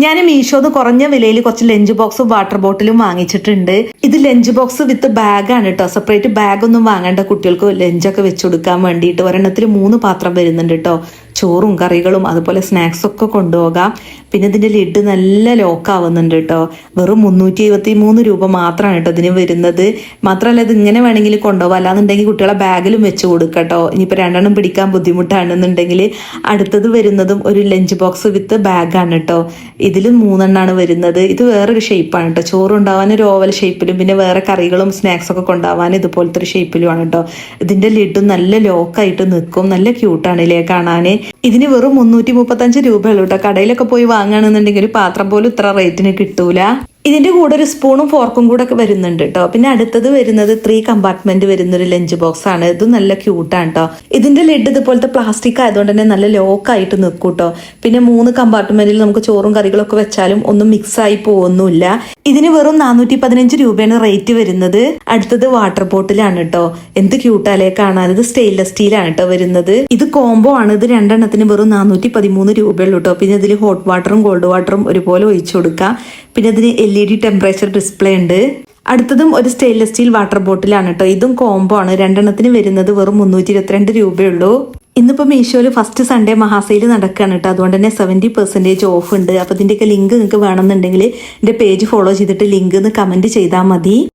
ഞാൻ മീഷോന്ന് കുറഞ്ഞ വിലയിൽ കുറച്ച് ലഞ്ച് ബോക്സും വാട്ടർ ബോട്ടിലും വാങ്ങിച്ചിട്ടുണ്ട്. ഇത് ലഞ്ച് ബോക്സ് വിത്ത് ബാഗാണ് കേട്ടോ. സെപ്പറേറ്റ് ബാഗൊന്നും വാങ്ങേണ്ട, കുട്ടികൾക്ക് ലഞ്ചൊക്കെ വെച്ച് കൊടുക്കാൻ വേണ്ടിയിട്ട്. ഒരെണ്ണത്തിൽ 3 പാത്രം വരുന്നുണ്ട് കേട്ടോ. ചോറും കറികളും അതുപോലെ സ്നാക്സ് ഒക്കെ കൊണ്ടുപോകാം. പിന്നെ ഇതിന്റെ ലിഡ് നല്ല ലോക്ക് ആവുന്നുണ്ട് കേട്ടോ. വെറും 373 രൂപ മാത്രമാണ് കേട്ടോ ഇതിന് വരുന്നത്. മാത്രമല്ല ഇത് ഇങ്ങനെ വേണമെങ്കിൽ കൊണ്ടുപോകാം, അല്ലാന്നുണ്ടെങ്കിൽ കുട്ടികളെ ബാഗിലും വെച്ച് കൊടുക്കാം കേട്ടോ. ഇനിയിപ്പോൾ 2 എണ്ണം പിടിക്കാൻ ബുദ്ധിമുട്ടാണെന്നുണ്ടെങ്കിൽ അടുത്തത് വരുന്നതും ഒരു ലഞ്ച് ബോക്സ് വിത്ത് ബാഗാണ് കേട്ടോ. ഇതിലും 3 എണ്ണമാണ് വരുന്നത്. ഇത് വേറൊരു ഷേപ്പാണ് കേട്ടോ. ചോറുണ്ടാവാൻ ഒരു ഓവൽ ഷേപ്പിലും പിന്നെ വേറെ കറികളും സ്നാക്സ് ഒക്കെ കൊണ്ടുപോകാൻ ഇതുപോലത്തെ ഒരു ഷേപ്പിലുമാണ് കേട്ടോ. ഇതിന്റെ ലിഡും നല്ല ലോക്കായിട്ട് നിൽക്കും. നല്ല ക്യൂട്ടാണ് ഇല്ലേ കാണാൻ. ഇതിന് വെറും 335 രൂപയുള്ളൂ കേട്ടോ. കടയിലൊക്കെ പോയി വാങ്ങുകയാണെന്നുണ്ടെങ്കിൽ ഒരു പാത്രം പോലും ഇത്ര റേറ്റിന് കിട്ടൂല. ഇതിന്റെ കൂടെ ഒരു സ്പൂണും ഫോർക്കും കൂടെ ഒക്കെ വരുന്നുണ്ട് കേട്ടോ. പിന്നെ അടുത്തത് വരുന്നത് 3 കമ്പാർട്ട്മെന്റ് വരുന്ന ഒരു ലഞ്ച് ബോക്സ് ആണ്. ഇത് നല്ല ക്യൂട്ടാണ് കേട്ടോ. ഇതിന്റെ ലിഡ് ഇതുപോലത്തെ പ്ലാസ്റ്റിക് ആയതുകൊണ്ട് തന്നെ നല്ല ലോക്കായിട്ട് നിൽക്കും കേട്ടോ. പിന്നെ 3 കമ്പാർട്ട്മെന്റിൽ നമുക്ക് ചോറും കറികളൊക്കെ വെച്ചാലും ഒന്നും മിക്സ് ആയി പോകുന്നില്ല. ഇതിന് വെറും 415 രൂപയാണ് റേറ്റ് വരുന്നത്. അടുത്തത് വാട്ടർ ബോട്ടിലാണ് കേട്ടോ. എന്ത് ക്യൂട്ടാലേ കാണാൻ. ഇത് സ്റ്റെയിൻലെസ് സ്റ്റീലാണ് കേട്ടോ വരുന്നത്. ഇത് കോംബോ ആണ്. ഇത് 2 എണ്ണത്തിന് വെറും 413 രൂപയുള്ളൂ കേട്ടോ. പിന്നെ ഇതിൽ ഹോട്ട് വാട്ടറും കോൾഡ് വാട്ടറും ഒരുപോലെ ഒഴിച്ചു കൊടുക്കാം. പിന്നെ ഇതിന് LED ടെമ്പറേച്ചർ ഡിസ്പ്ലേ ഉണ്ട്. അടുത്തതും ഒരു സ്റ്റെയിൻലെസ് സ്റ്റീൽ വാട്ടർ ബോട്ടിലാണ് കേട്ടോ. ഇതും കോംബോ ആണ്. 2 എണ്ണത്തിന് വരുന്നത് വെറും 322 രൂപയുള്ളൂ. ഇന്നിപ്പോൾ മീഷോയിൽ ഫസ്റ്റ് സൺഡേ മഹാസെയിൽ നടക്കുകയാണ് കേട്ടോ. അതുകൊണ്ട് തന്നെ 70% ഓഫ് ഉണ്ട്. അപ്പോൾ ഇതിൻ്റെയൊക്കെ ലിങ്ക് നിങ്ങൾക്ക് വേണമെന്നുണ്ടെങ്കിൽ എൻ്റെ പേജ് ഫോളോ ചെയ്തിട്ട് ലിങ്ക് എന്ന് കമൻറ്റ് ചെയ്താൽ മതി.